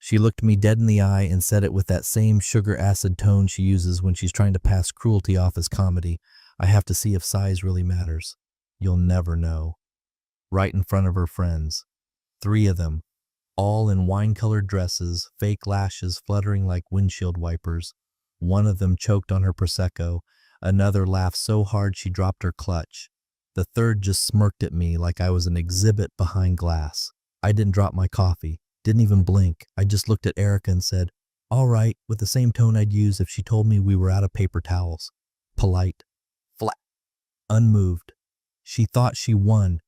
She looked me dead in the eye and said it with that same sugar acid tone she uses when she's trying to pass cruelty off as comedy. I have to see if size really matters. You'll never know. Right in front of her friends. 3 of them, all in wine-colored dresses, fake lashes fluttering like windshield wipers. One of them choked on her Prosecco. Another laughed so hard she dropped her clutch. The third just smirked at me like I was an exhibit behind glass. I didn't drop my coffee, didn't even blink. I just looked at Erica and said, "All right," with the same tone I'd use if she told me we were out of paper towels. Polite. Flat. Unmoved. She thought she won,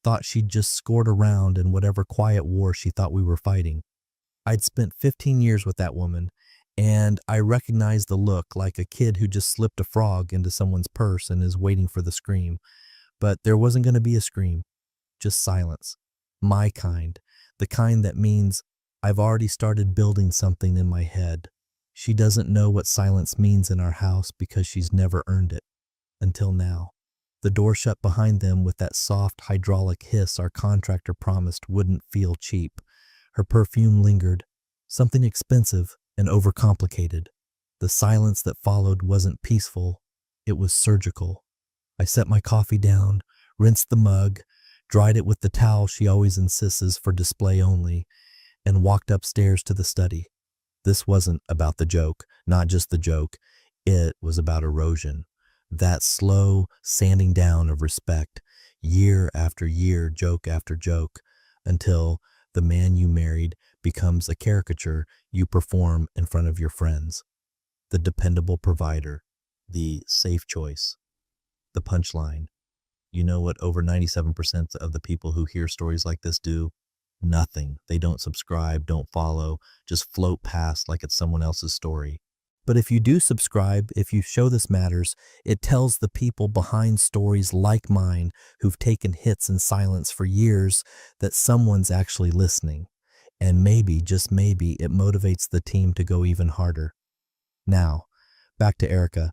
thought she'd just scored a round in whatever quiet war she thought we were fighting. I'd spent 15 years with that woman, and I recognized the look like a kid who just slipped a frog into someone's purse and is waiting for the scream. But there wasn't going to be a scream, just silence. My kind, the kind that means I've already started building something in my head. She doesn't know what silence means in our house because she's never earned it. Until now. The door shut behind them with that soft hydraulic hiss our contractor promised wouldn't feel cheap. Her perfume lingered, something expensive and overcomplicated. The silence that followed wasn't peaceful, it was surgical. I set my coffee down, rinsed the mug, dried it with the towel she always insists is for display only, and walked upstairs to the study. This wasn't about the joke, not just the joke. It was about erosion. That slow sanding down of respect, year after year, joke after joke, until the man you married becomes a caricature you perform in front of your friends. The dependable provider, the safe choice. The punchline. You know what over 97% of the people who hear stories like this do? Nothing. They don't subscribe, don't follow, just float past like it's someone else's story. But if you do subscribe, if you show this matters, it tells the people behind stories like mine who've taken hits in silence for years that someone's actually listening. And maybe, just maybe, it motivates the team to go even harder. Now, back to Erica.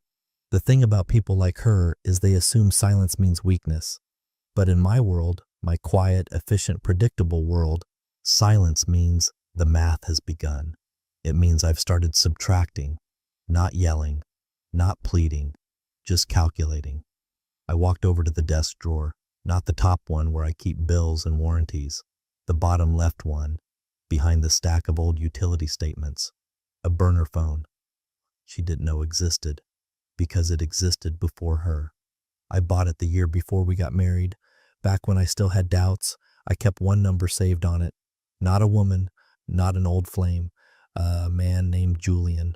The thing about people like her is they assume silence means weakness. But in my world, my quiet, efficient, predictable world, silence means the math has begun. It means I've started subtracting, not yelling, not pleading, just calculating. I walked over to the desk drawer, not the top one where I keep bills and warranties, the bottom left one, behind the stack of old utility statements, a burner phone she didn't know existed. Because it existed before her. I bought it the year before we got married. Back when I still had doubts, I kept one number saved on it. Not a woman, not an old flame, a man named Julian.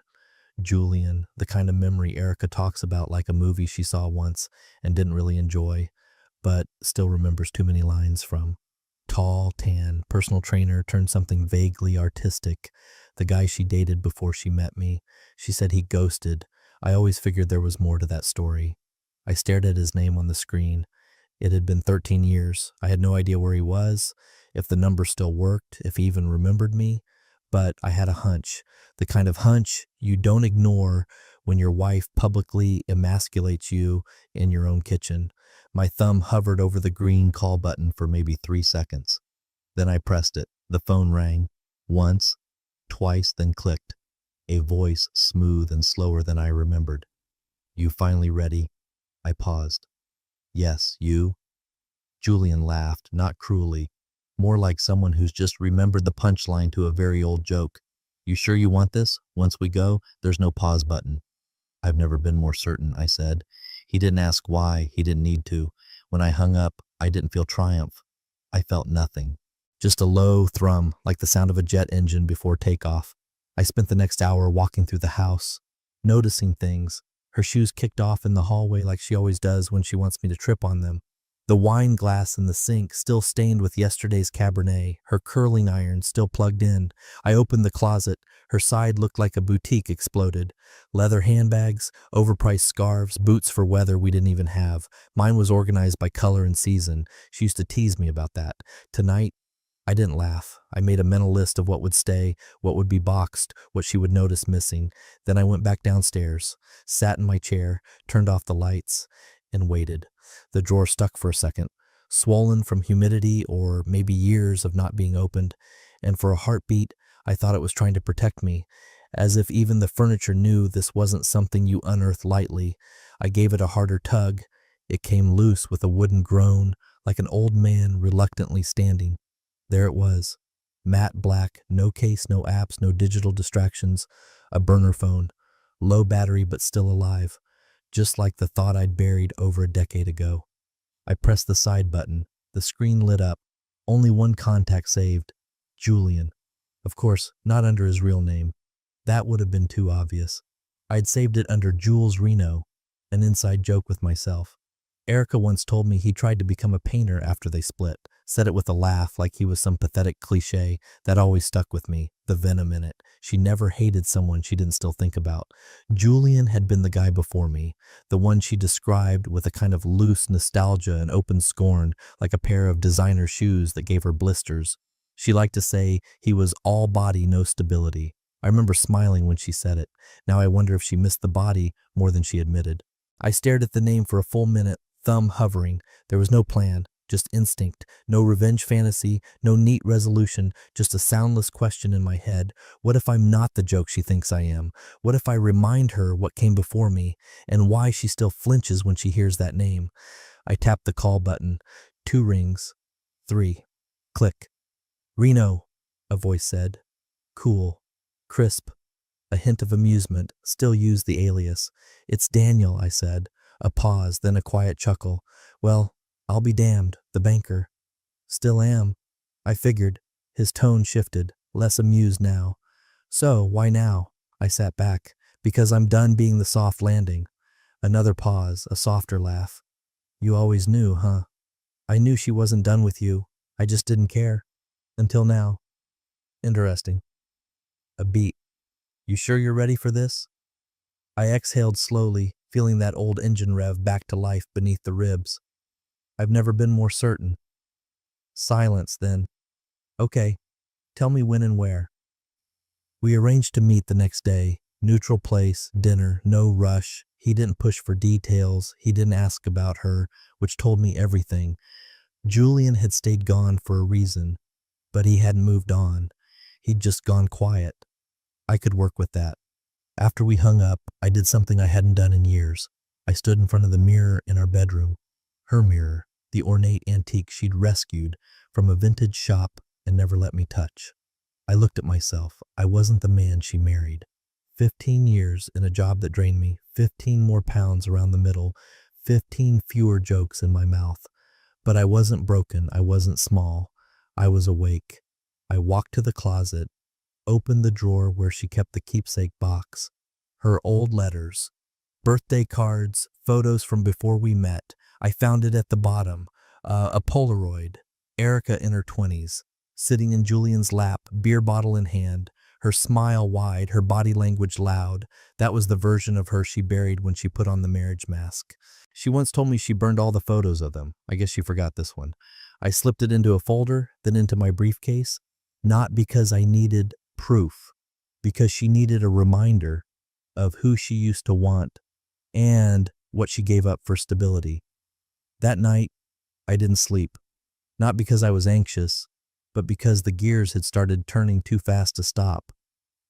Julian, the kind of memory Erica talks about like a movie she saw once and didn't really enjoy, but still remembers too many lines from. Tall, tan, personal trainer turned something vaguely artistic. The guy she dated before she met me. She said he ghosted. I always figured there was more to that story. I stared at his name on the screen. It had been 13 years. I had no idea where he was, if the number still worked, if he even remembered me. But I had a hunch, the kind of hunch you don't ignore when your wife publicly emasculates you in your own kitchen. My thumb hovered over the green call button for maybe 3 seconds. Then I pressed it. The phone rang. Once, twice, then clicked. A voice smooth and slower than I remembered. "You finally ready?" I paused. "Yes, you?" Julian laughed, not cruelly, more like someone who's just remembered the punchline to a very old joke. "You sure you want this? Once we go, there's no pause button." "I've never been more certain," I said. He didn't ask why, he didn't need to. When I hung up, I didn't feel triumph. I felt nothing. Just a low thrum, like the sound of a jet engine before takeoff. I spent the next hour walking through the house, noticing things. Her shoes kicked off in the hallway like she always does when she wants me to trip on them. The wine glass in the sink still stained with yesterday's Cabernet, her curling iron still plugged in. I opened the closet. Her side looked like a boutique exploded. Leather handbags, overpriced scarves, boots for weather we didn't even have. Mine was organized by color and season. She used to tease me about that. Tonight, I didn't laugh. I made a mental list of what would stay, what would be boxed, what she would notice missing. Then I went back downstairs, sat in my chair, turned off the lights, and waited. The drawer stuck for a second, swollen from humidity or maybe years of not being opened, and for a heartbeat, I thought it was trying to protect me, as if even the furniture knew this wasn't something you unearth lightly. I gave it a harder tug. It came loose with a wooden groan, like an old man reluctantly standing. There it was. Matte black, no case, no apps, no digital distractions, a burner phone. Low battery but still alive, just like the thought I'd buried over a decade ago. I pressed the side button. The screen lit up. Only one contact saved. Julian. Of course, not under his real name. That would have been too obvious. I'd saved it under Jules Reno, an inside joke with myself. Erica once told me he tried to become a painter after they split, said it with a laugh like he was some pathetic cliche. That always stuck with me, the venom in it. She never hated someone she didn't still think about. Julian had been the guy before me, the one she described with a kind of loose nostalgia and open scorn, like a pair of designer shoes that gave her blisters. She liked to say he was all body, no stability. I remember smiling when she said it. Now I wonder if she missed the body more than she admitted. I stared at the name for a full minute, thumb hovering. There was no plan, just instinct, no revenge fantasy, no neat resolution, just a soundless question in my head. What if I'm not the joke she thinks I am? What if I remind her what came before me, and why she still flinches when she hears that name? I tapped the call button. 2 rings. 3. Click. "Reno," a voice said. Cool. Crisp. A hint of amusement, still used the alias. "It's Daniel," I said. A pause, then a quiet chuckle. "Well, I'll be damned, the banker." "Still am." I figured. His tone shifted, less amused now. "So, why now?" I sat back. "Because I'm done being the soft landing." Another pause, a softer laugh. "You always knew, huh?" "I knew she wasn't done with you. I just didn't care. Until now." "Interesting." A beat. "You sure you're ready for this?" I exhaled slowly, feeling that old engine rev back to life beneath the ribs. "I've never been more certain." Silence, then. "Okay, tell me when and where." We arranged to meet the next day. Neutral place, dinner, no rush. He didn't push for details. He didn't ask about her, which told me everything. Julian had stayed gone for a reason, but he hadn't moved on. He'd just gone quiet. I could work with that. After we hung up, I did something I hadn't done in years. I stood in front of the mirror in our bedroom. Her mirror, the ornate antique she'd rescued from a vintage shop and never let me touch. I looked at myself. I wasn't the man she married. 15 years in a job that drained me, 15 more pounds around the middle, 15 fewer jokes in my mouth. But I wasn't broken. I wasn't small. I was awake. I walked to the closet, opened the drawer where she kept the keepsake box. Her old letters, birthday cards, photos from before we met. I found it at the bottom. A Polaroid. Erica in her 20s, sitting in Julian's lap, beer bottle in hand, her smile wide, her body language loud. That was the version of her she buried when she put on the marriage mask. She once told me she burned all the photos of them. I guess she forgot this one. I slipped it into a folder, then into my briefcase. Not because I needed proof, because she needed a reminder of who she used to want and what she gave up for stability. That night, I didn't sleep. Not because I was anxious, but because the gears had started turning too fast to stop.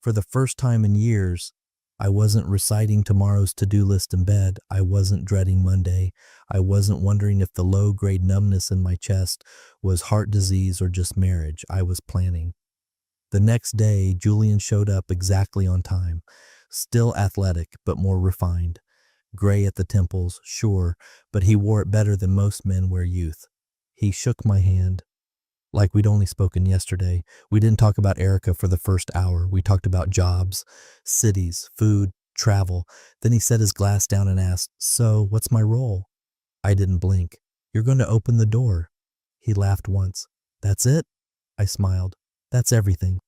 For the first time in years, I wasn't reciting tomorrow's to-do list in bed. I wasn't dreading Monday. I wasn't wondering if the low-grade numbness in my chest was heart disease or just marriage. I was planning. The next day, Julian showed up exactly on time. Still athletic, but more refined. Gray at the temples, sure, but he wore it better than most men wear youth. He shook my hand. Like we'd only spoken yesterday. We didn't talk about Erica for the first hour. We talked about jobs, cities, food, travel. Then he set his glass down and asked, "So, what's my role?" I didn't blink. "You're going to open the door." He laughed once. "That's it?" I smiled. "That's everything."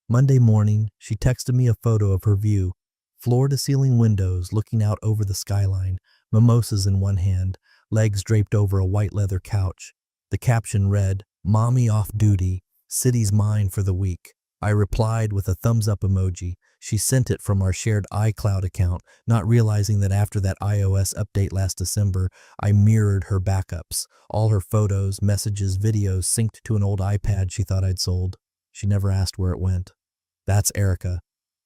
Monday morning, she texted me a photo of her view. Floor-to-ceiling windows looking out over the skyline, mimosas in one hand, legs draped over a white leather couch. The caption read, "Mommy off duty, city's mine for the week." I replied with a thumbs-up emoji. She sent it from our shared iCloud account, not realizing that after that iOS update last December, I mirrored her backups. All her photos, messages, videos synced to an old iPad she thought I'd sold. She never asked where it went. That's Erica.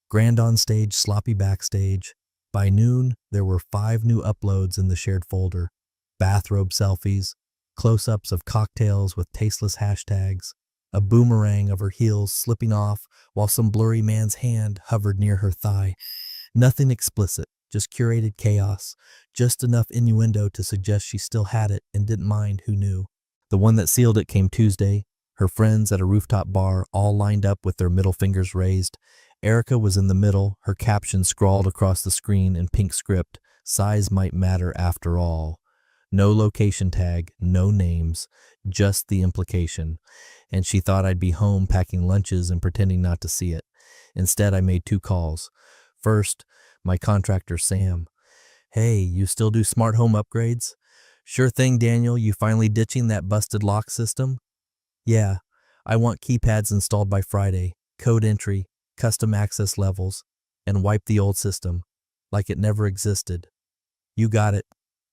Grand on stage, sloppy backstage. By noon, there were 5 new uploads in the shared folder. Bathrobe selfies, close-ups of cocktails with tasteless hashtags, a boomerang of her heels slipping off while some blurry man's hand hovered near her thigh. Nothing explicit, just curated chaos, just enough innuendo to suggest she still had it and didn't mind who knew. The one that sealed it came Tuesday, her friends at a rooftop bar all lined up with their middle fingers raised. Erica was in the middle, her caption scrawled across the screen in pink script, "Size might matter after all." No location tag, no names, just the implication. And she thought I'd be home packing lunches and pretending not to see it. Instead, I made 2 calls. First, my contractor, Sam. "Hey, you still do smart home upgrades?" "Sure thing, Daniel. You finally ditching that busted lock system?" "Yeah, I want keypads installed by Friday, code entry, custom access levels, and wipe the old system, like it never existed." "You got it.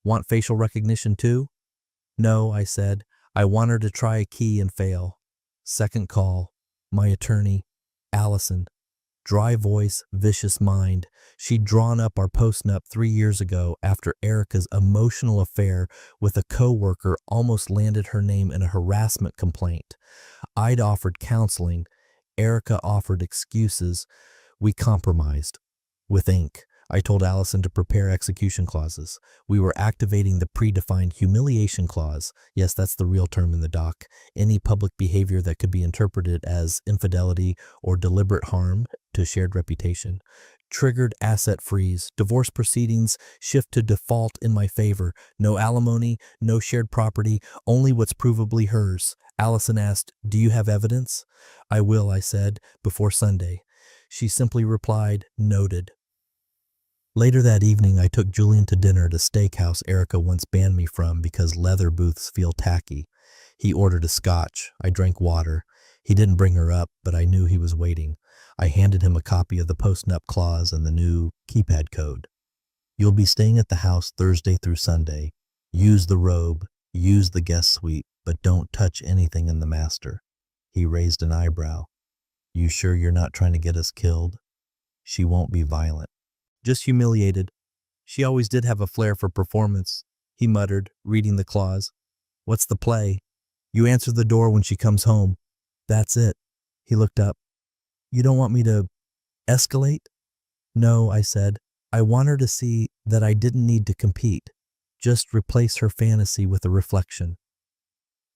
Want facial recognition too?" "No," I said. "I want her to try a key and fail." Second call. My attorney, Allison. Dry voice, vicious mind. She'd drawn up our post-nup 3 years ago after Erica's emotional affair with a coworker almost landed her name in a harassment complaint. I'd offered counseling. Erica offered excuses. We compromised. With ink, I told Allison to prepare execution clauses. We were activating the predefined humiliation clause. Yes, that's the real term in the doc. Any public behavior that could be interpreted as infidelity or deliberate harm to shared reputation. Triggered asset freeze. Divorce proceedings shift to default in my favor. No alimony, no shared property, only what's provably hers. Allison asked, "Do you have evidence?" "I will," I said, "before Sunday." She simply replied, "Noted." Later that evening, I took Julian to dinner at a steakhouse Erica once banned me from because leather booths feel tacky. He ordered a scotch. I drank water. He didn't bring her up, but I knew he was waiting. I handed him a copy of the post-nup clause and the new keypad code. "You'll be staying at the house Thursday through Sunday. Use the robe, use the guest suite, but don't touch anything in the master." He raised an eyebrow. "You sure you're not trying to get us killed?" "She won't be violent. Just humiliated. She always did have a flair for performance," he muttered, reading the clause. "What's the play?" "You answer the door when she comes home." "That's it." He looked up. "You don't want me to escalate?" "No," I said. "I want her to see that I didn't need to compete. Just replace her fantasy with a reflection."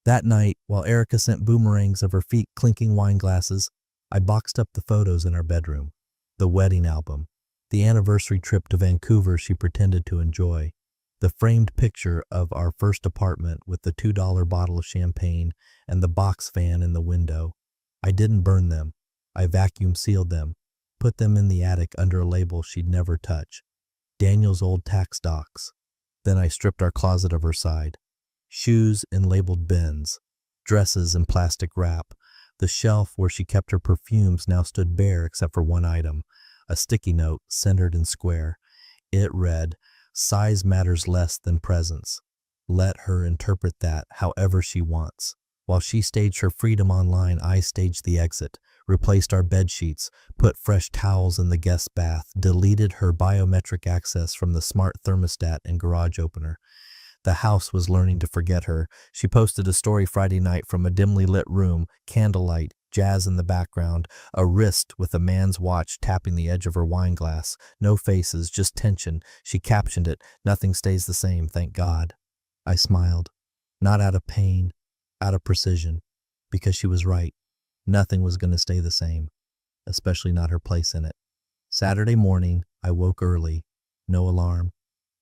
That night, while Erica sent boomerangs of her feet clinking wine glasses, I boxed up the photos in our bedroom. The wedding album. The anniversary trip to Vancouver she pretended to enjoy. The framed picture of our first apartment with the $2 bottle of champagne and the box fan in the window. I didn't burn them. I vacuum sealed them, put them in the attic under a label she'd never touch. Daniel's old tax docs. Then I stripped our closet of her side. Shoes in labeled bins. Dresses in plastic wrap. The shelf where she kept her perfumes now stood bare except for one item. A sticky note centered and square. It read, "Size matters less than presence. Let her interpret that however she wants." While she staged her freedom online, I staged the exit, replaced our bed sheets, put fresh towels in the guest bath, deleted her biometric access from the smart thermostat and garage opener. The house was learning to forget her. She posted a story Friday night from a dimly lit room, candlelight, jazz in the background, a wrist with a man's watch tapping the edge of her wine glass. No faces, just tension. She captioned it, "Nothing stays the same, thank God." I smiled. Not out of pain, out of precision. Because she was right. Nothing was going to stay the same. Especially not her place in it. Saturday morning, I woke early. No alarm.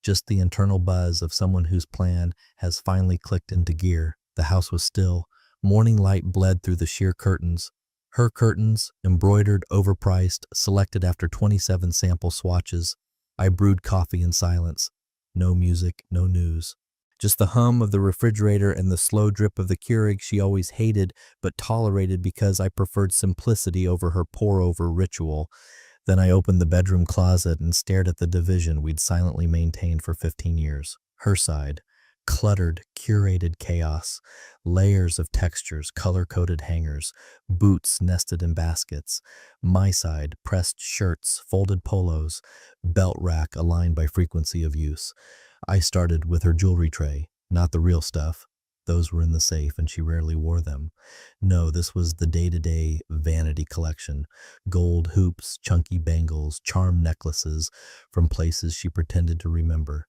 Just the internal buzz of someone whose plan has finally clicked into gear. The house was still. Morning light bled through the sheer curtains. Her curtains, embroidered, overpriced, selected after 27 sample swatches. I brewed coffee in silence. No music, no news. Just the hum of the refrigerator and the slow drip of the Keurig she always hated but tolerated because I preferred simplicity over her pour-over ritual. Then I opened the bedroom closet and stared at the division we'd silently maintained for 15 years. Her side. Cluttered, curated chaos, layers of textures, color-coded hangers, boots nested in baskets, my side, pressed shirts, folded polos, belt rack aligned by frequency of use. I started with her jewelry tray, not the real stuff. Those were in the safe and she rarely wore them. No, this was the day-to-day vanity collection. Gold hoops, chunky bangles, charm necklaces from places she pretended to remember.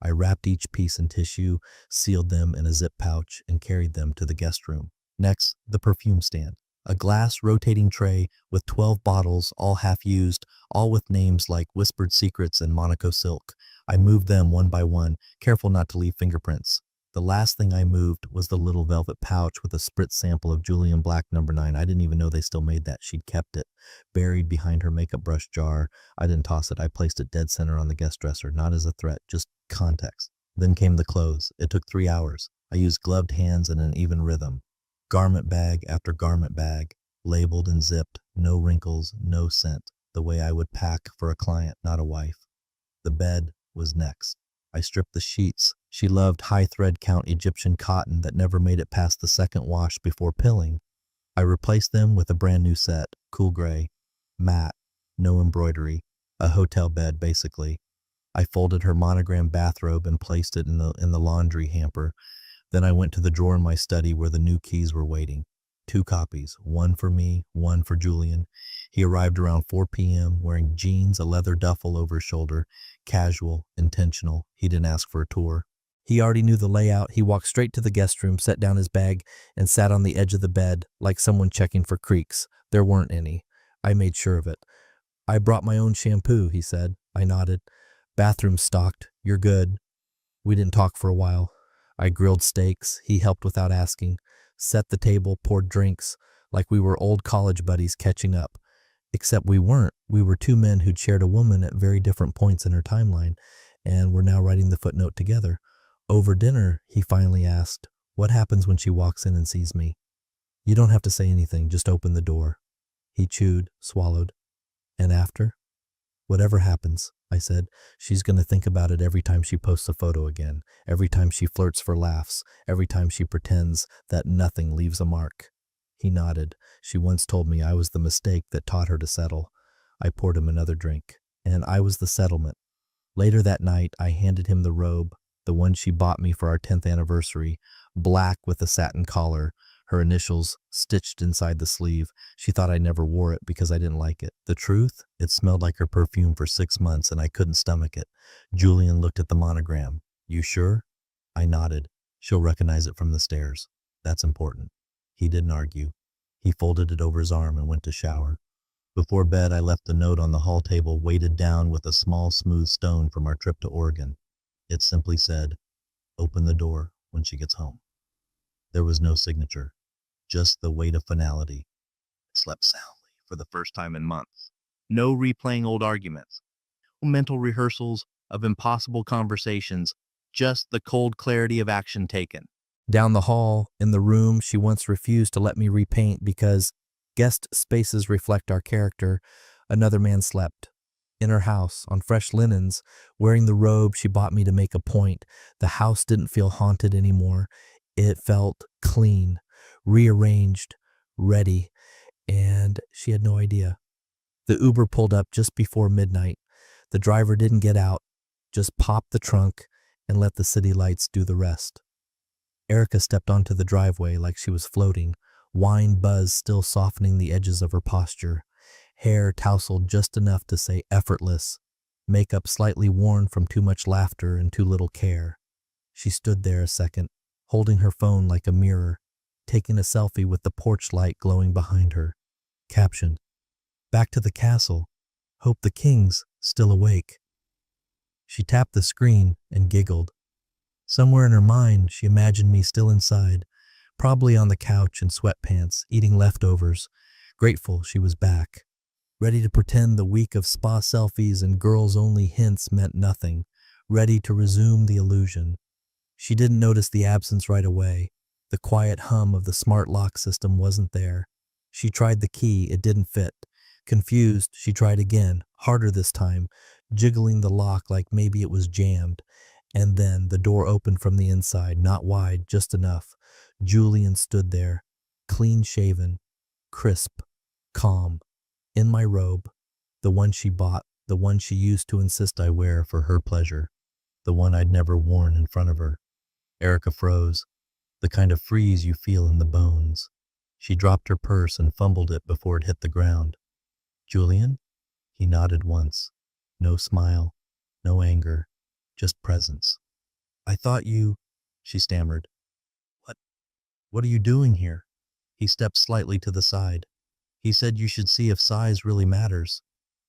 I wrapped each piece in tissue, sealed them in a zip pouch, and carried them to the guest room. Next, the perfume stand. A glass rotating tray with 12 bottles, all half used, all with names like Whispered Secrets and Monaco Silk. I moved them one by one, careful not to leave fingerprints. The last thing I moved was the little velvet pouch with a spritz sample of Julian Black No. 9. I didn't even know they still made that. She'd kept it, buried behind her makeup brush jar. I didn't toss it. I placed it dead center on the guest dresser, not as a threat, just context. Then came the clothes. It took 3 hours. I used gloved hands in an even rhythm. Garment bag after garment bag, labeled and zipped, no wrinkles, no scent, the way I would pack for a client, not a wife. The bed was next. I stripped the sheets. She loved high thread count Egyptian cotton that never made it past the second wash before pilling. I replaced them with a brand new set, cool gray, matte, no embroidery, a hotel bed basically. I folded her monogram bathrobe and placed it in the laundry hamper. Then I went to the drawer in my study where the new keys were waiting. 2 copies, one for me, one for Julian. He arrived around 4 p.m. wearing jeans, a leather duffel over his shoulder, casual, intentional. He didn't ask for a tour. He already knew the layout. He walked straight to the guest room, set down his bag, and sat on the edge of the bed like someone checking for creaks. There weren't any. I made sure of it. I brought my own shampoo, he said. I nodded. Bathroom stocked. You're good. We didn't talk for a while. I grilled steaks. He helped without asking. Set the table, poured drinks, like we were old college buddies catching up. Except we weren't. We were 2 men who'd shared a woman at very different points in her timeline, and were now writing the footnote together. Over dinner, he finally asked, "What happens when she walks in and sees me?" "You don't have to say anything, just open the door." He chewed, swallowed. "And after?" "Whatever happens," I said. "She's going to think about it every time she posts a photo again, every time she flirts for laughs, every time she pretends that nothing leaves a mark." He nodded. "She once told me I was the mistake that taught her to settle." I poured him another drink. "And I was the settlement." Later that night, I handed him the robe, the one she bought me for our 10th anniversary, black with a satin collar, her initials stitched inside the sleeve. She thought I never wore it because I didn't like it. The truth? It smelled like her perfume for 6 months and I couldn't stomach it. Julian looked at the monogram. "You sure?" I nodded. "She'll recognize it from the stairs. That's important." He didn't argue. He folded it over his arm and went to shower. Before bed, I left a note on the hall table weighted down with a small smooth stone from our trip to Oregon. It simply said, "Open the door when she gets home." There was no signature, just the weight of finality. I slept soundly for the first time in months. No replaying old arguments, no mental rehearsals of impossible conversations, just the cold clarity of action taken. Down the hall, in the room she once refused to let me repaint because guest spaces reflect our character, another man slept. In her house, on fresh linens, wearing the robe she bought me to make a point, the house didn't feel haunted anymore. It felt clean, rearranged, ready, and she had no idea. The Uber pulled up just before midnight. The driver didn't get out, just popped the trunk and let the city lights do the rest. Erica stepped onto the driveway like she was floating, wine buzz still softening the edges of her posture, hair tousled just enough to say effortless, makeup slightly worn from too much laughter and too little care. She stood there a second, holding her phone like a mirror, taking a selfie with the porch light glowing behind her. Captioned, "Back to the castle. Hope the king's still awake." She tapped the screen and giggled. Somewhere in her mind, she imagined me still inside, probably on the couch in sweatpants, eating leftovers, grateful she was back, ready to pretend the week of spa selfies and girls-only hints meant nothing, ready to resume the illusion. She didn't notice the absence right away. The quiet hum of the smart lock system wasn't there. She tried the key, it didn't fit. Confused, she tried again, harder this time, jiggling the lock like maybe it was jammed. And then the door opened from the inside, not wide, just enough. Julian stood there, clean shaven, crisp, calm, in my robe, the one she bought, the one she used to insist I wear for her pleasure, the one I'd never worn in front of her. Erica froze, the kind of freeze you feel in the bones. She dropped her purse and fumbled it before it hit the ground. Julian? He nodded once. No smile, no anger, just presence. I thought you, she stammered. What? What are you doing here? He stepped slightly to the side. He said you should see if size really matters,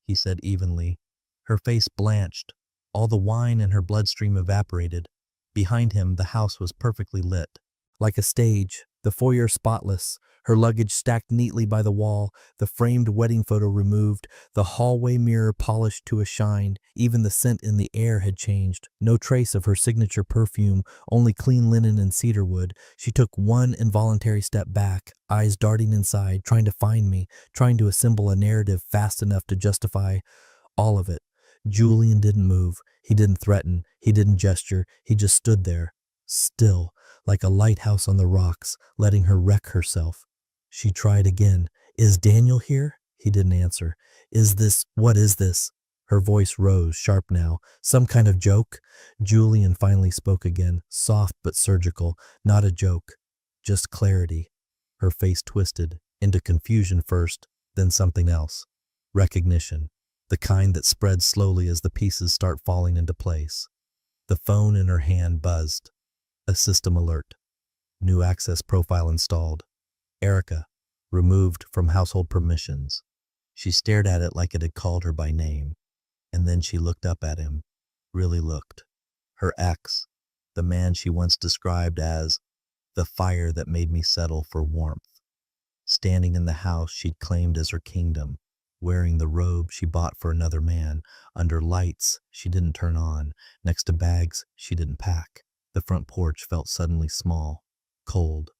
he said evenly. Her face blanched. All the wine in her bloodstream evaporated. Behind him, the house was perfectly lit. Like a stage, the foyer spotless, her luggage stacked neatly by the wall, the framed wedding photo removed, the hallway mirror polished to a shine. Even the scent in the air had changed. No trace of her signature perfume, only clean linen and cedarwood. She took one involuntary step back, eyes darting inside, trying to find me, trying to assemble a narrative fast enough to justify all of it. Julian didn't move. He didn't threaten. He didn't gesture. He just stood there, still, like a lighthouse on the rocks, letting her wreck herself. She tried again. Is Daniel here? He didn't answer. What is this? Her voice rose, sharp now. Some kind of joke? Julian finally spoke again, soft but surgical. Not a joke, just clarity. Her face twisted, into confusion first, then something else. Recognition. The kind that spreads slowly as the pieces start falling into place. The phone in her hand buzzed. A system alert. New access profile installed. Erica, removed from household permissions. She stared at it like it had called her by name. And then she looked up at him. Really looked. Her ex, the man she once described as the fire that made me settle for warmth. Standing in the house she'd claimed as her kingdom. Wearing the robe she bought for another man, under lights she didn't turn on, next to bags she didn't pack. The front porch felt suddenly small, cold,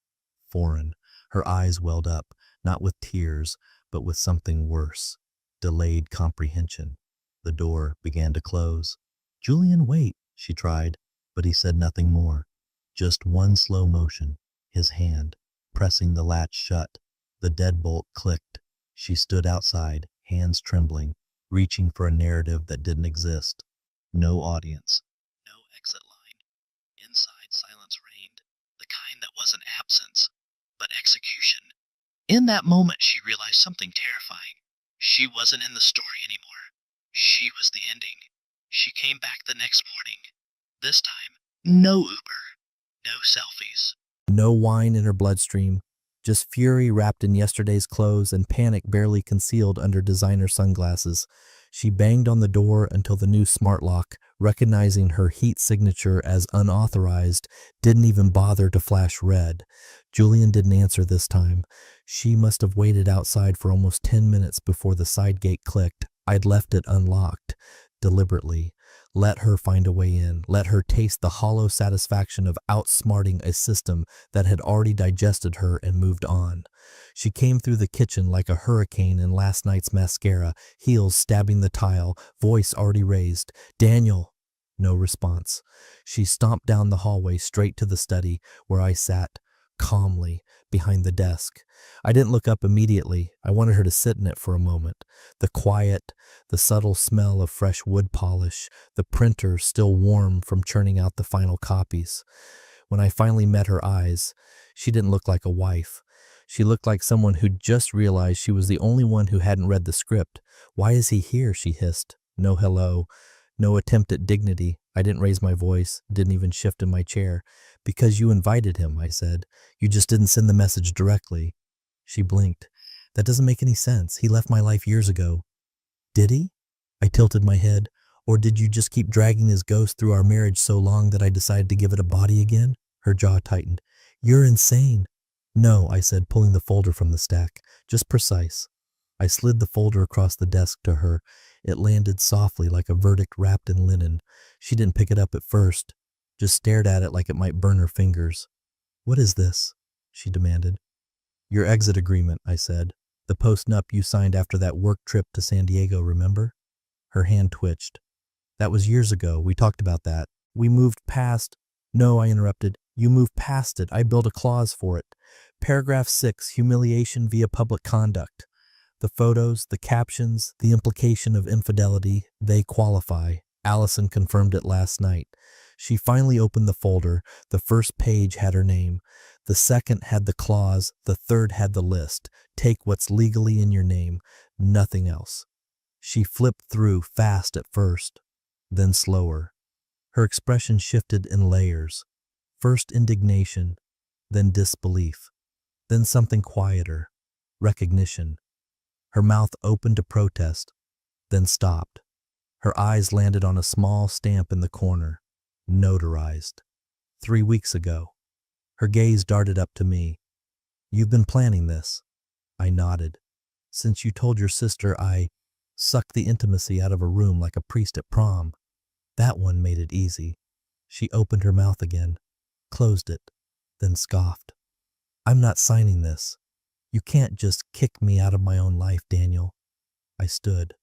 foreign. Her eyes welled up, not with tears, but with something worse, delayed comprehension. The door began to close. Julian, wait, she tried, but he said nothing more. Just one slow motion, his hand, pressing the latch shut. The deadbolt clicked. She stood outside, hands trembling, reaching for a narrative that didn't exist. No audience. No exit line. Inside, silence reigned, the kind that wasn't absence, but execution. In that moment, she realized something terrifying. She wasn't in the story anymore. She was the ending. She came back the next morning. This time, no Uber, no selfies. No wine in her bloodstream. Just fury wrapped in yesterday's clothes and panic barely concealed under designer sunglasses. She banged on the door until the new smart lock, recognizing her heat signature as unauthorized, didn't even bother to flash red. Julian didn't answer this time. She must have waited outside for almost 10 minutes before the side gate clicked. I'd left it unlocked, deliberately. Let her find a way in. Let her taste the hollow satisfaction of outsmarting a system that had already digested her and moved on. She came through the kitchen like a hurricane in last night's mascara, heels stabbing the tile, voice already raised. Daniel! No response. She stomped down the hallway straight to the study, where I sat, calmly, behind the desk. I didn't look up immediately. I wanted her to sit in it for a moment. The quiet, the subtle smell of fresh wood polish, the printer still warm from churning out the final copies. When I finally met her eyes, she didn't look like a wife. She looked like someone who'd just realized she was the only one who hadn't read the script. Why is he here? She hissed. No hello. No attempt at dignity. I didn't raise my voice, didn't even shift in my chair. Because you invited him, I said. You just didn't send the message directly. She blinked. That doesn't make any sense. He left my life years ago. Did he? I tilted my head. Or did you just keep dragging his ghost through our marriage so long that I decided to give it a body again? Her jaw tightened. You're insane. No, I said, pulling the folder from the stack. Just precise. I slid the folder across the desk to her. It landed softly like a verdict wrapped in linen. She didn't pick it up at first, just stared at it like it might burn her fingers. What is this? She demanded. Your exit agreement, I said. The post-nup you signed after that work trip to San Diego, remember? Her hand twitched. That was years ago. We talked about that. We moved past. No, I interrupted. You moved past it. I built a clause for it. Paragraph 6, humiliation via public conduct. The photos, the captions, the implication of infidelity, they qualify. Allison confirmed it last night. She finally opened the folder. The first page had her name. The second had the clause. The third had the list. Take what's legally in your name, nothing else. She flipped through fast at first, then slower. Her expression shifted in layers. First indignation, then disbelief, then something quieter, recognition. Her mouth opened to protest, then stopped. Her eyes landed on a small stamp in the corner, notarized. 3 weeks ago. Her gaze darted up to me. You've been planning this. I nodded. Since you told your sister I sucked the intimacy out of a room like a priest at prom. That one made it easy. She opened her mouth again, closed it, then scoffed. I'm not signing this. You can't just kick me out of my own life, Daniel. I stood,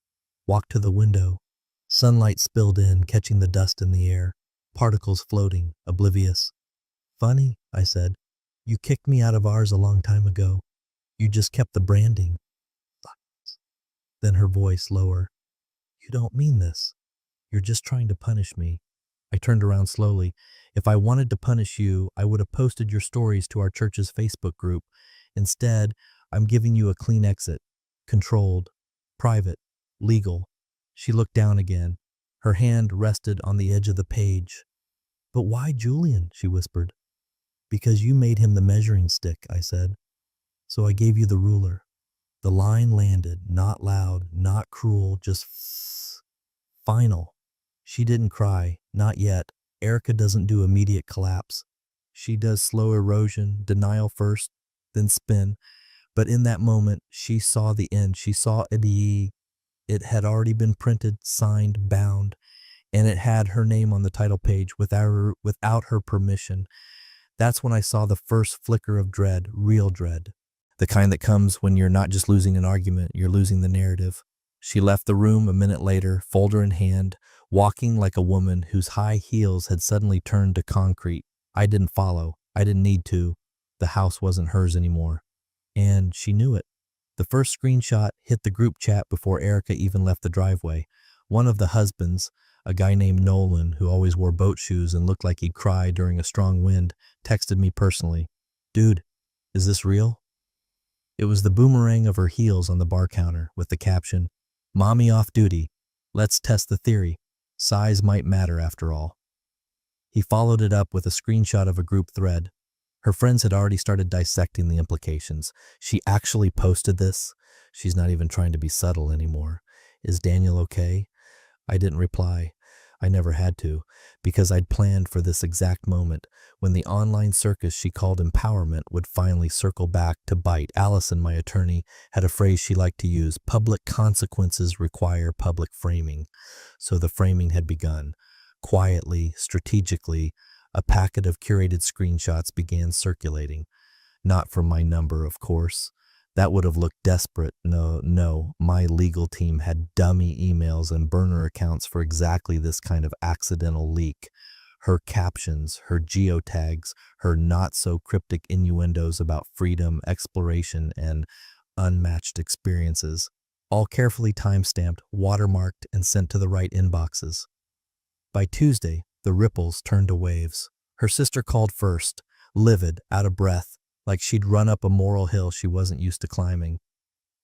walked to the window. Sunlight spilled in, catching the dust in the air, particles floating, oblivious. Funny, I said. You kicked me out of ours a long time ago. You just kept the branding. Then her voice lower. You don't mean this. You're just trying to punish me. I turned around slowly. If I wanted to punish you, I would have posted your stories to our church's Facebook group. Instead, I'm giving you a clean exit. Controlled. Private. Legal. She looked down again. Her hand rested on the edge of the page. But why Julian? She whispered. Because you made him the measuring stick, I said. So I gave you the ruler. The line landed, not loud, not cruel, just final. She didn't cry, not yet. Erica doesn't do immediate collapse. She does slow erosion, denial first, then spin. But in that moment, she saw the end. She saw it had already been printed, signed, bound, and it had her name on the title page without her permission. That's when I saw the first flicker of dread, real dread. The kind that comes when you're not just losing an argument, you're losing the narrative. She left the room a minute later, folder in hand, walking like a woman whose high heels had suddenly turned to concrete. I didn't follow. I didn't need to. The house wasn't hers anymore. And she knew it. The first screenshot hit the group chat before Erica even left the driveway. One of the husbands, a guy named Nolan, who always wore boat shoes and looked like he'd cry during a strong wind, texted me personally. Dude, is this real? It was the boomerang of her heels on the bar counter with the caption, Mommy off duty. Let's test the theory. Size might matter after all. He followed it up with a screenshot of a group thread. Her friends had already started dissecting the implications. She actually posted this. She's not even trying to be subtle anymore. Is Daniel okay? I didn't reply. I never had to, because I'd planned for this exact moment when the online circus she called empowerment would finally circle back to bite. Allison, my attorney, had a phrase she liked to use: public consequences require public framing. So the framing had begun. Quietly, strategically, a packet of curated screenshots began circulating. Not from my number, of course. That would have looked desperate. No, my legal team had dummy emails and burner accounts for exactly this kind of accidental leak. Her captions, her geotags, her not-so-cryptic innuendos about freedom, exploration, and unmatched experiences, all carefully time-stamped, watermarked, and sent to the right inboxes. By Tuesday, the ripples turned to waves. Her sister called first, livid, out of breath, like she'd run up a moral hill she wasn't used to climbing.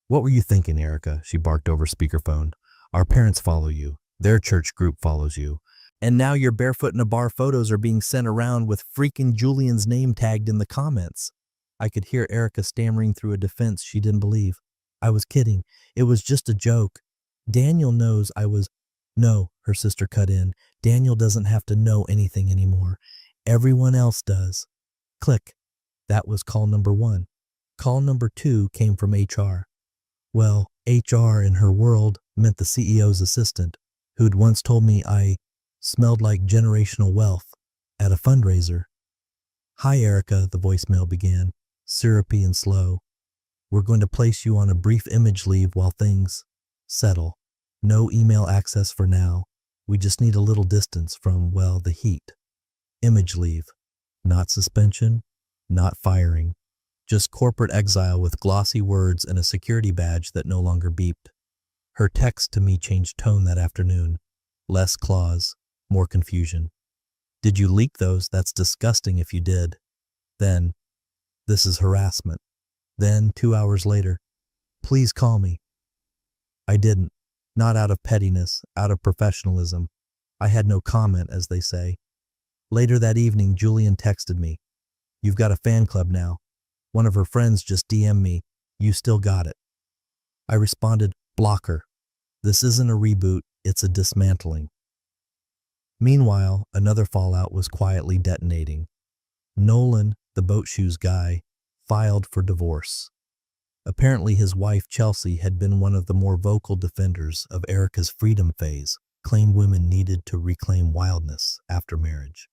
What were you thinking, Erica? She barked over speakerphone. Our parents follow you. Their church group follows you. And now your barefoot in a bar photos are being sent around with freaking Julian's name tagged in the comments. I could hear Erica stammering through a defense she didn't believe. I was kidding. It was just a joke. Daniel knows I was... No, her sister cut in. Daniel doesn't have to know anything anymore. Everyone else does. Click. That was call number 1. Call number 2 came from HR. Well, HR in her world meant the CEO's assistant, who'd once told me I smelled like generational wealth at a fundraiser. Hi, Erica, the voicemail began, syrupy and slow. We're going to place you on a brief image leave while things settle. No email access for now. We just need a little distance from, well, the heat. Image leave. Not suspension, not firing. Just corporate exile with glossy words and a security badge that no longer beeped. Her text to me changed tone that afternoon. Less clause, more confusion. Did you leak those? That's disgusting if you did. Then, this is harassment. Then, 2 hours later, please call me. I didn't. Not out of pettiness, out of professionalism. I had no comment, as they say. Later that evening, Julian texted me. You've got a fan club now. One of her friends just DM'd me. You still got it. I responded, block her. This isn't a reboot, it's a dismantling. Meanwhile, another fallout was quietly detonating. Nolan, the boat shoes guy, filed for divorce. Apparently his wife, Chelsea, had been one of the more vocal defenders of Erica's freedom phase, claimed women needed to reclaim wildness after marriage.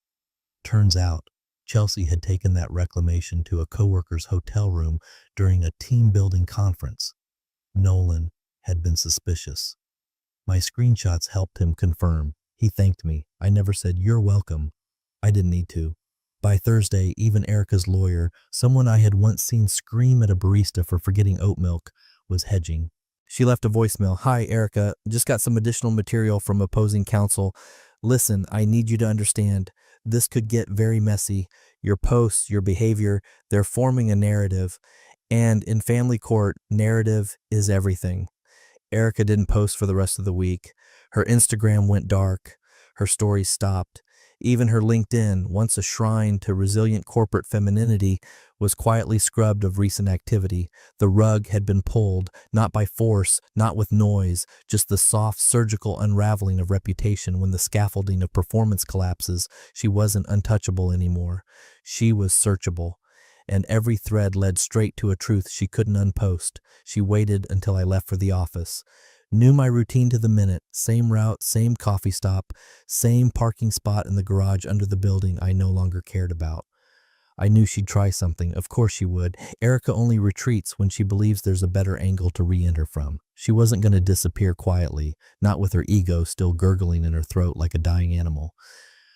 Turns out, Chelsea had taken that reclamation to a coworker's hotel room during a team-building conference. Nolan had been suspicious. My screenshots helped him confirm. He thanked me. I never said, "You're welcome." I didn't need to. By Thursday, even Erica's lawyer, someone I had once seen scream at a barista for forgetting oat milk, was hedging. She left a voicemail. "Hi, Erica. Just got some additional material from opposing counsel. Listen, I need you to understand. This could get very messy. Your posts, your behavior, they're forming a narrative. And in family court, narrative is everything." Erica didn't post for the rest of the week. Her Instagram went dark. Her stories stopped. Even her LinkedIn, once a shrine to resilient corporate femininity, was quietly scrubbed of recent activity. The rug had been pulled, not by force, not with noise, just the soft surgical unraveling of reputation. When the scaffolding of performance collapses, she wasn't untouchable anymore. She was searchable. And every thread led straight to a truth she couldn't unpost. She waited until I left for the office. Knew my routine to the minute. Same route, same coffee stop, same parking spot in the garage under the building I no longer cared about. I knew she'd try something. Of course she would. Erica only retreats when she believes there's a better angle to re-enter from. She wasn't going to disappear quietly, not with her ego still gurgling in her throat like a dying animal.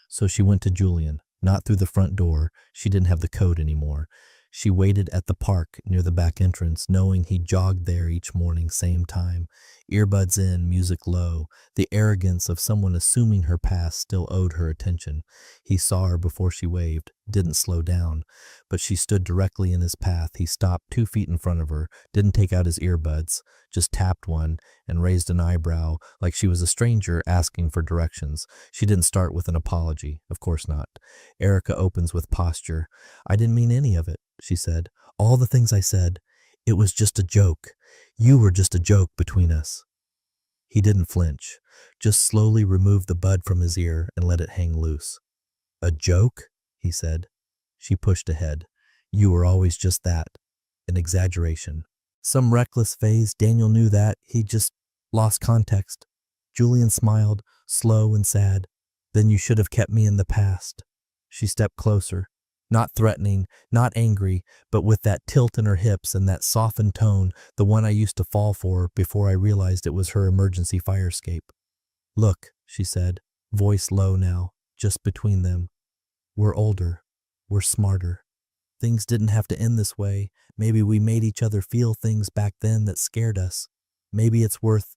So she went to Julian. Not through the front door. She didn't have the code anymore. She waited at the park near the back entrance, knowing he jogged there each morning, same time. Earbuds in, music low, the arrogance of someone assuming her past still owed her attention. He saw her before she waved, didn't slow down, but she stood directly in his path. He stopped 2 feet in front of her, didn't take out his earbuds, just tapped one and raised an eyebrow like she was a stranger asking for directions. She didn't start with an apology, of course not. Erica opens with posture. "I didn't mean any of it," she said. "All the things I said, it was just a joke. You were just a joke between us." He didn't flinch, just slowly removed the bud from his ear and let it hang loose. "A joke?" he said. She pushed ahead. "You were always just that. An exaggeration. Some reckless phase, Daniel knew that. He just lost context." Julian smiled, slow and sad. "Then you should have kept me in the past." She stepped closer. Not threatening, not angry, but with that tilt in her hips and that softened tone, the one I used to fall for before I realized it was her emergency fire escape. "Look," she said, voice low now, just between them. "We're older. We're smarter. Things didn't have to end this way. Maybe we made each other feel things back then that scared us. Maybe it's worth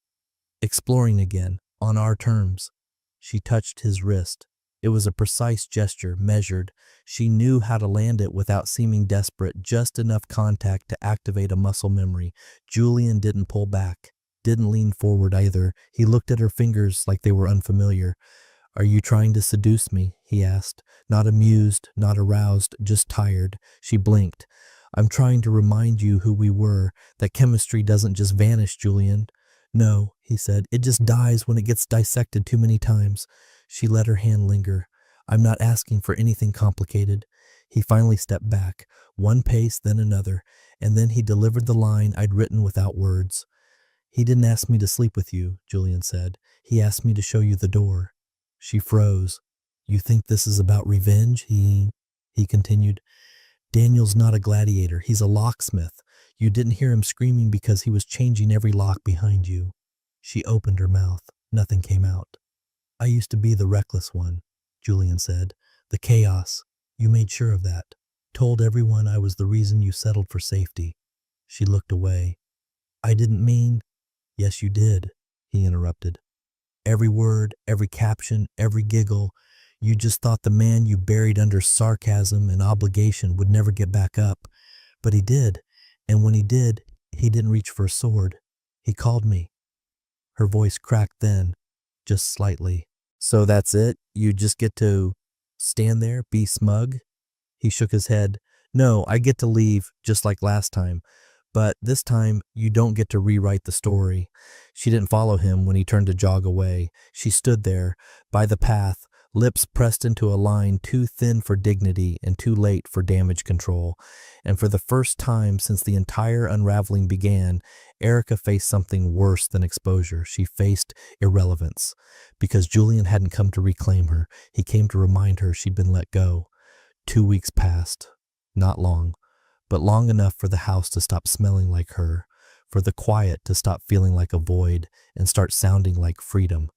exploring again, on our terms." She touched his wrist. It was a precise gesture, measured. She knew how to land it without seeming desperate, just enough contact to activate a muscle memory. Julian didn't pull back, didn't lean forward either. He looked at her fingers like they were unfamiliar. "Are you trying to seduce me?" he asked. Not amused, not aroused, just tired. She blinked. "I'm trying to remind you who we were. That chemistry doesn't just vanish, Julian." "No," he said. "It just dies when it gets dissected too many times." She let her hand linger. "I'm not asking for anything complicated." He finally stepped back, one pace, then another, and then he delivered the line I'd written without words. "He didn't ask me to sleep with you," Julian said. "He asked me to show you the door." She froze. "You think this is about revenge?" He continued. "Daniel's not a gladiator. He's a locksmith. You didn't hear him screaming because he was changing every lock behind you." She opened her mouth. Nothing came out. I used to be the reckless one, Julian said. The chaos. You made sure of that. Told everyone I was the reason you settled for safety. She looked away. I didn't mean. Yes, you did, he interrupted. Every word, every caption, every giggle. You just thought the man you buried under sarcasm and obligation would never get back up. But he did. And when he did, he didn't reach for a sword. He called me. Her voice cracked then, just slightly. So that's it? You just get to stand there, be smug? He shook his head. No, I get to leave, just like last time. But this time, you don't get to rewrite the story. She didn't follow him when he turned to jog away. She stood there, by the path, lips pressed into a line too thin for dignity and too late for damage control. And for the first time since the entire unraveling began, Erica faced something worse than exposure. She faced irrelevance. Because Julian hadn't come to reclaim her, he came to remind her she'd been let go. 2 weeks passed. Not long, but long enough for the house to stop smelling like her, for the quiet to stop feeling like a void and start sounding like freedom.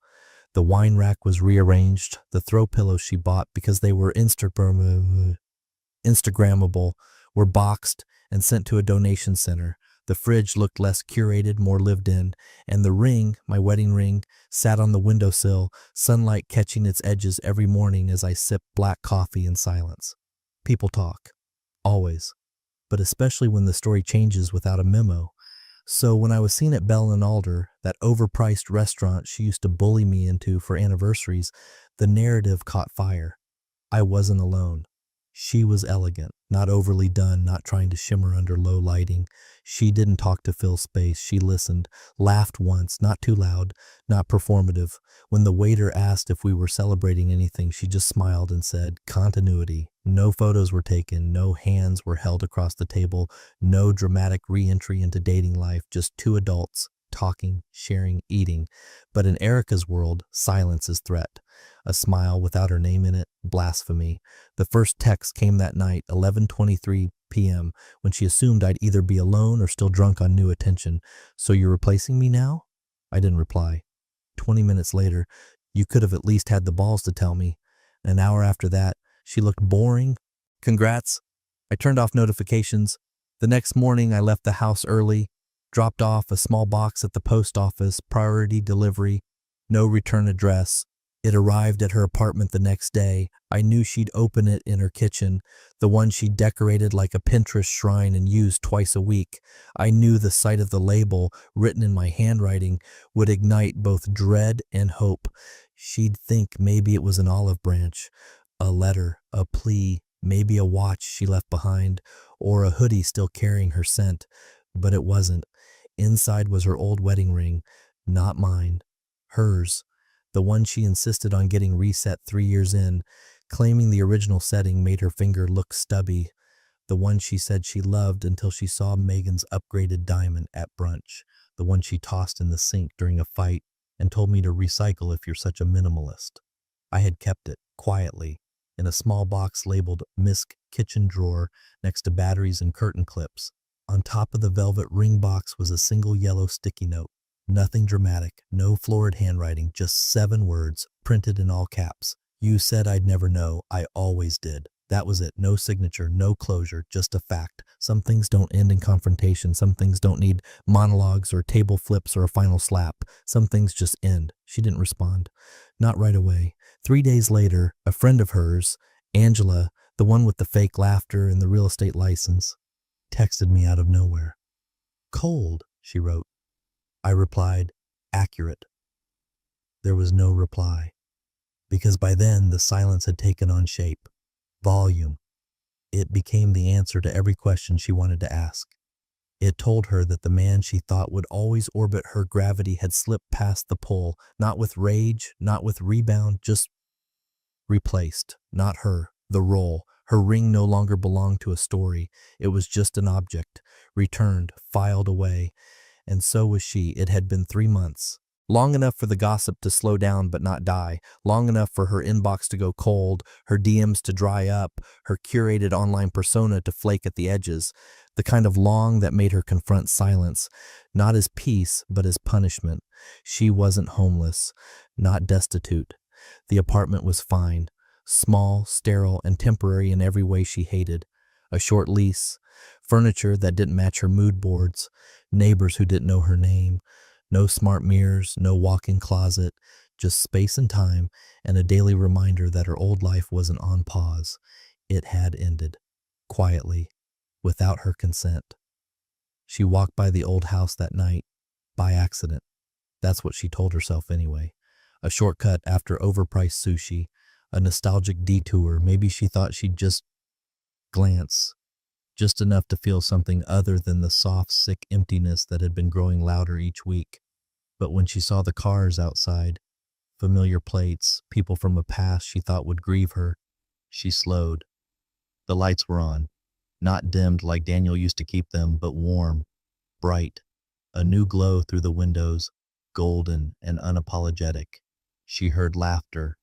The wine rack was rearranged. The throw pillows she bought because they were Instagrammable were boxed and sent to a donation center. The fridge looked less curated, more lived in, and the ring, my wedding ring, sat on the windowsill, sunlight catching its edges every morning as I sipped black coffee in silence. People talk. Always. But especially when the story changes without a memo. So when I was seen at Bell and Alder, that overpriced restaurant she used to bully me into for anniversaries, the narrative caught fire. I wasn't alone. She was elegant, not overly done, not trying to shimmer under low lighting. She didn't talk to fill space. She listened, laughed once, not too loud, not performative. When the waiter asked if we were celebrating anything, she just smiled and said, continuity. No photos were taken, no hands were held across the table, no dramatic re-entry into dating life, just two adults, talking, sharing, eating. But in Erica's world, silence is threat. A smile without her name in it, blasphemy. The first text came that night, 11:23 p.m., when she assumed I'd either be alone or still drunk on new attention. So you're replacing me now? I didn't reply. 20 minutes later, you could have at least had the balls to tell me. An hour after that, she looked boring. Congrats. I turned off notifications. The next morning, I left the house early, dropped off a small box at the post office, priority delivery, no return address. It arrived at her apartment the next day. I knew she'd open it in her kitchen, the one she decorated like a Pinterest shrine and used twice a week. I knew the sight of the label, written in my handwriting, would ignite both dread and hope. She'd think maybe it was an olive branch, a letter, a plea, maybe a watch she left behind, or a hoodie still carrying her scent. But it wasn't. Inside was her old wedding ring, not mine, hers. The one she insisted on getting reset 3 years in, claiming the original setting made her finger look stubby. The one she said she loved until she saw Megan's upgraded diamond at brunch. The one she tossed in the sink during a fight and told me to recycle if you're such a minimalist. I had kept it, quietly, in a small box labeled Misk kitchen drawer next to batteries and curtain clips. On top of the velvet ring box was a single yellow sticky note. Nothing dramatic, no florid handwriting, just 7 words, printed in all caps. You said I'd never know, I always did. That was it, no signature, no closure, just a fact. Some things don't end in confrontation, some things don't need monologues or table flips or a final slap. Some things just end. She didn't respond. Not right away. 3 days later, a friend of hers, Angela, the one with the fake laughter and the real estate license, texted me out of nowhere. Cold, she wrote. I replied, accurate. There was no reply, because by then the silence had taken on shape, volume. It became the answer to every question she wanted to ask. It told her that the man she thought would always orbit her gravity had slipped past the pole, not with rage, not with rebound, just replaced. Not her, the role. Her ring no longer belonged to a story. It was just an object, returned, filed away. And so was she. It had been 3 months. Long enough for the gossip to slow down but not die. Long enough for her inbox to go cold, her DMs to dry up, her curated online persona to flake at the edges. The kind of long that made her confront silence, not as peace but as punishment. She wasn't homeless, not destitute. The apartment was fine, small, sterile, and temporary in every way she hated. A short lease, furniture that didn't match her mood boards, neighbors who didn't know her name, no smart mirrors, no walk-in closet, just space and time, and a daily reminder that her old life wasn't on pause. It had ended, quietly, without her consent. She walked by the old house that night, by accident. That's what she told herself anyway. A shortcut after overpriced sushi, a nostalgic detour. Maybe she thought she'd just glance, just enough to feel something other than the soft, sick emptiness that had been growing louder each week. But when she saw the cars outside, familiar plates, people from a past she thought would grieve her, she slowed. The lights were on, not dimmed like Daniel used to keep them, but warm, bright, a new glow through the windows, golden and unapologetic. She heard laughter,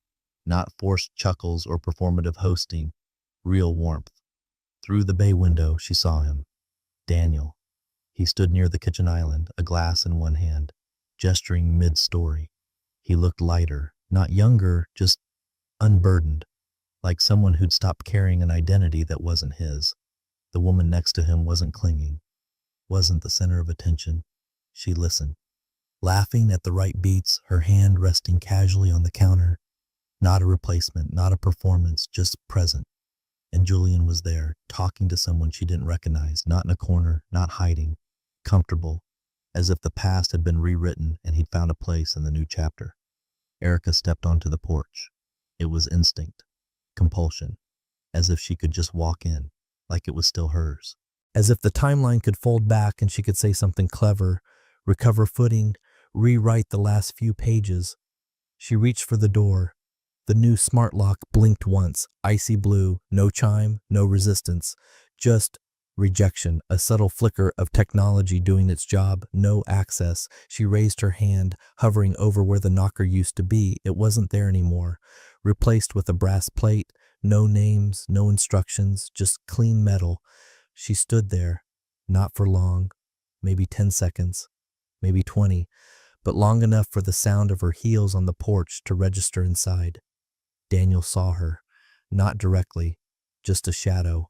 not forced chuckles or performative hosting, real warmth. Through the bay window, she saw him, Daniel. He stood near the kitchen island, a glass in one hand, gesturing mid-story. He looked lighter, not younger, just unburdened, like someone who'd stopped carrying an identity that wasn't his. The woman next to him wasn't clinging, wasn't the center of attention. She listened, laughing at the right beats, her hand resting casually on the counter. Not a replacement, not a performance, just present. And Julian was there, talking to someone she didn't recognize, not in a corner, not hiding, comfortable, as if the past had been rewritten and he'd found a place in the new chapter. Erica stepped onto the porch. It was instinct, compulsion, as if she could just walk in, like it was still hers. As if the timeline could fold back and she could say something clever, recover footing, rewrite the last few pages. She reached for the door. The new smart lock blinked once, icy blue, no chime, no resistance, just rejection, a subtle flicker of technology doing its job, no access. She raised her hand, hovering over where the knocker used to be. It wasn't there anymore. Replaced with a brass plate, no names, no instructions, just clean metal. She stood there, not for long, maybe 10 seconds, maybe 20, but long enough for the sound of her heels on the porch to register inside. Daniel saw her, not directly, just a shadow,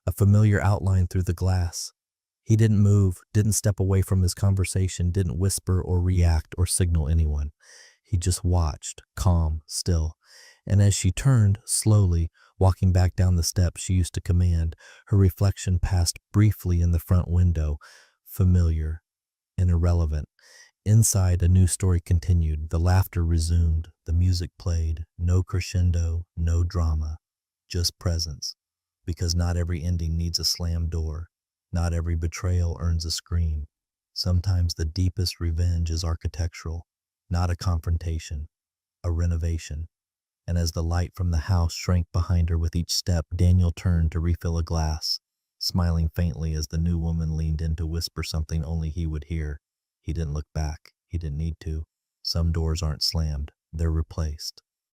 a familiar outline through the glass. He didn't move, didn't step away from his conversation, didn't whisper or react or signal anyone. He just watched, calm, still. And as she turned, slowly, walking back down the steps she used to command, her reflection passed briefly in the front window, familiar and irrelevant. Inside, a new story continued. The laughter resumed. The music played. No crescendo, no drama, just presence. Because not every ending needs a slammed door. Not every betrayal earns a scream. Sometimes the deepest revenge is architectural, not a confrontation, a renovation. And as the light from the house shrank behind her with each step, Daniel turned to refill a glass, smiling faintly as the new woman leaned in to whisper something only he would hear. He didn't look back. He didn't need to. Some doors aren't slammed. They're replaced.